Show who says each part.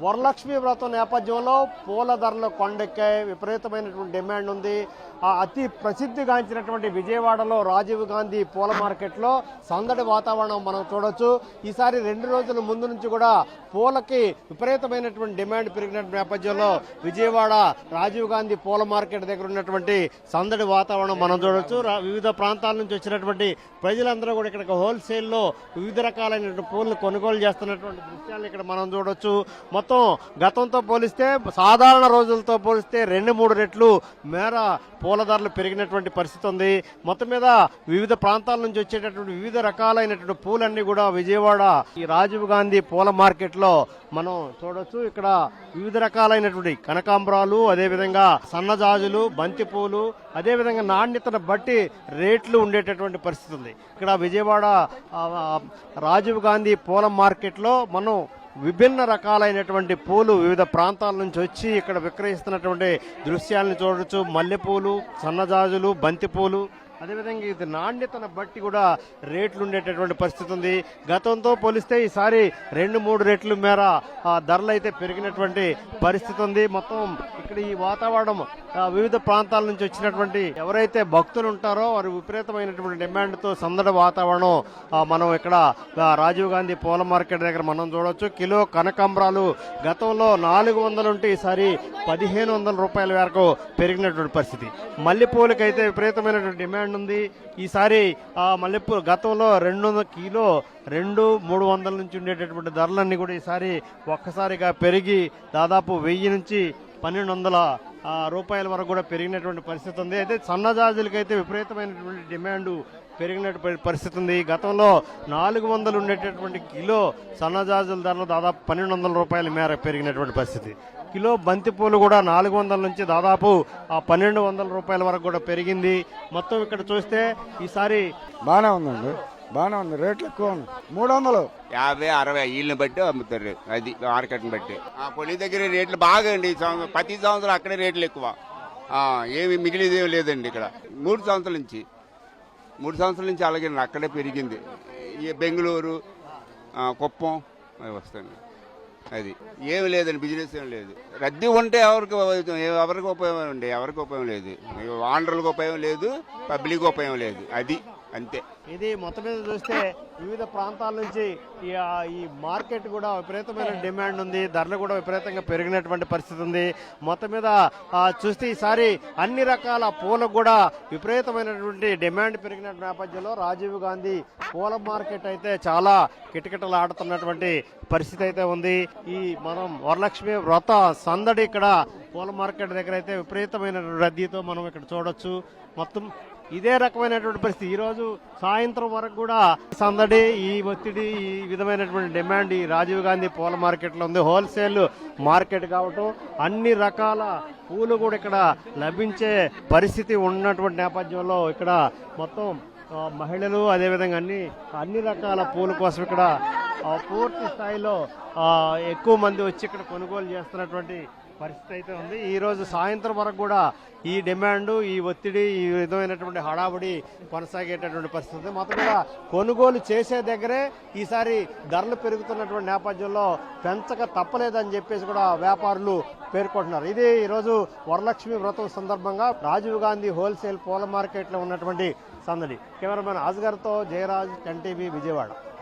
Speaker 1: వరలక్ష్మి వ్రతం నేపథ్యంలో పూల ధరలు కొండెక్కాయి. విపరీతమైనటువంటి డిమాండ్ ఉంది. అతి ప్రసిద్ధిగాంచినటువంటి విజయవాడలో రాజీవ్ గాంధీ పూల మార్కెట్లో సందడి వాతావరణం మనం చూడొచ్చు. ఈసారి 2 రోజుల ముందు నుంచి కూడా పూలకి విపరీతమైనటువంటి డిమాండ్ పెరిగిన నేపథ్యంలో విజయవాడ రాజీవ్ గాంధీ పూల మార్కెట్ దగ్గర ఉన్నటువంటి సందడి వాతావరణం మనం చూడొచ్చు. వివిధ ప్రాంతాల నుంచి వచ్చినటువంటి ప్రజలందరూ కూడా ఇక్కడ హోల్సేల్లో వివిధ రకాలైనటువంటి పూలను కొనుగోలు చేస్తున్నటువంటి దృశ్యాలను ఇక్కడ మనం చూడొచ్చు. మొత్తం గతంతో పోలిస్తే సాధారణ రోజులతో పోలిస్తే 2-3 రెట్లు మేర పూల ధరలు పెరిగినటువంటి పరిస్థితి ఉంది. మొత్తం మీద వివిధ ప్రాంతాల నుంచి వచ్చేటటువంటి వివిధ రకాలైనటువంటి పూలన్నీ కూడా విజయవాడ ఈ రాజీవ్ గాంధీ పూల మార్కెట్ లో మనం చూడొచ్చు. ఇక్కడ వివిధ రకాలైనటువంటి కనకాంబరాలు, అదేవిధంగా సన్నజాజులు, బంతి పూలు, అదేవిధంగా నాణ్యతను బట్టి రేట్లు ఉండేటటువంటి పరిస్థితి ఉంది. ఇక్కడ విజయవాడ రాజీవ్ గాంధీ పూల మార్కెట్ లో మనం విభిన్న రకాలైనటువంటి పూలు వివిధ ప్రాంతాల నుంచి వచ్చి ఇక్కడ విక్రయిస్తున్నటువంటి దృశ్యాలను చూడొచ్చు. మల్లెపూలు, సన్నజాజులు, బంతిపూలు, అదేవిధంగా ఇది నాణ్యతను బట్టి కూడా రేట్లు ఉండేటటువంటి పరిస్థితి ఉంది. గతంతో పోలిస్తే ఈసారి 2-3 రెట్లు మేర ధరలు అయితే పెరిగినటువంటి పరిస్థితి ఉంది. మొత్తం ఇక్కడ ఈ వాతావరణం వివిధ ప్రాంతాల నుంచి వచ్చినటువంటి ఎవరైతే భక్తులు ఉంటారో వారి విపరీతమైనటువంటి డిమాండ్తో సందడి వాతావరణం మనం ఇక్కడ రాజీవ్ గాంధీ పూల మార్కెట్ దగ్గర మనం చూడవచ్చు. కిలో కనకాంబరాలు గతంలో 400 ఉంటే ఈసారి 1500 రూపాయల వరకు పెరిగినటువంటి పరిస్థితి. మల్లెపూలకైతే విపరీతమైనటువంటి డిమాండ్ ఉంది. ఈసారి మల్లెపూలు గతంలో 200 కిలో 200-300 నుంచి ఉండేటటువంటి ధరలన్నీ కూడా ఈసారి ఒక్కసారిగా పెరిగి దాదాపు 1000 నుంచి 1200 రూపాయల వరకు కూడా పెరిగినటువంటి పరిస్థితి ఉంది. అయితే సన్నజాజులకైతే విపరీతమైనటువంటి డిమాండ్ పెరిగినటువంటి పరిస్థితి ఉంది. గతంలో 400 ఉండేటటువంటి కిలో సన్నజాజుల ధరలు దాదాపు 1200 రూపాయల మేర పెరిగినటువంటి పరిస్థితి. కిలో బంతిపూలు కూడా 400 నుంచి దాదాపు 1200 రూపాయల వరకు కూడా పెరిగింది. మొత్తం ఇక్కడ చూస్తే ఈసారి
Speaker 2: బాగానే ఉందండి, బాగానే ఉంది. రేట్లు ఎక్కువ ఉన్నాయి. 300,
Speaker 3: 50, 60 వీళ్ళని బట్టి అమ్ముతారు. అది మార్కెట్ని బట్టి. పొలి దగ్గర రేట్లు బాగా అండి. ప్రతి సంవత్సరం అక్కడే రేట్లు ఎక్కువ. ఏమి మిగిలిదేమి లేదండి ఇక్కడ. 3 సంవత్సరాల నుంచి అలాగే అక్కడే పెరిగింది. ఈ బెంగళూరు, కుప్పం అవి వస్తాయండి. అది ఏమి లేదండి, బిజినెస్ ఏమి లేదు. రద్దీ ఉంటే ఎవరికి ఉపయోగం అండి, ఎవరికి ఉపయోగం లేదు. ఆంధ్రులకు ఉపయోగం లేదు, పబ్లిక్ ఉపయోగం లేదు. అది అంతే.
Speaker 1: ఇది మొత్తం మీద చూస్తే వివిధ ప్రాంతాల నుంచి ఈ మార్కెట్ కూడా విపరీతమైన డిమాండ్ ఉంది. ధరలు కూడా విపరీతంగా పెరిగినటువంటి పరిస్థితి ఉంది. మొత్తం మీద చూస్తే ఈసారి అన్ని రకాల పూలకు కూడా విపరీతమైనటువంటి డిమాండ్ పెరిగిన నేపథ్యంలో రాజీవ్ గాంధీ పూల మార్కెట్ అయితే చాలా కిటకిటలాడుతున్నటువంటి పరిస్థితి అయితే ఉంది. ఈ మనం వరలక్ష్మి వ్రత సందడి ఇక్కడ పూల మార్కెట్ దగ్గర అయితే విపరీతమైన రద్దీతో మనం ఇక్కడ చూడొచ్చు. మొత్తం ఇదే రకమైనటువంటి పరిస్థితి. ఈ రోజు సాయంత్రం వరకు కూడా సందడి, ఈ ఒత్తిడి, ఈ విధమైనటువంటి డిమాండ్ ఈ రాజీవ్ గాంధీ పూల మార్కెట్ లో ఉంది. హోల్సేల్ మార్కెట్ కావటం అన్ని రకాల పూలు కూడా ఇక్కడ లభించే పరిస్థితి ఉన్నటువంటి నేపథ్యంలో ఇక్కడ మొత్తం మహిళలు అదేవిధంగా అన్ని రకాల పూల కోసం ఇక్కడ పూర్తి స్థాయిలో ఎక్కువ మంది వచ్చి ఇక్కడ కొనుగోలు చేస్తున్నటువంటి పరిస్థితి అయితే ఉంది. ఈ రోజు సాయంత్రం వరకు కూడా ఈ డిమాండ్, ఈ ఒత్తిడి, ఈ విధమైనటువంటి హడావుడి కొనసాగేటటువంటి పరిస్థితి. మొత్తం మీద కొనుగోలు చేసే దగ్గరే ఈసారి ధరలు పెరుగుతున్నటువంటి నేపథ్యంలో పెంచక తప్పలేదని చెప్పేసి కూడా వ్యాపారులు పేర్కొంటున్నారు. ఇది ఈరోజు వరలక్ష్మి వ్రతం సందర్భంగా రాజీవ్ గాంధీ హోల్సేల్ పూల మార్కెట్ లో ఉన్నటువంటి సందడి. కెమెరామెన్ అస్గర్తో జయరాజ్, 10 టీవీ, విజయవాడ.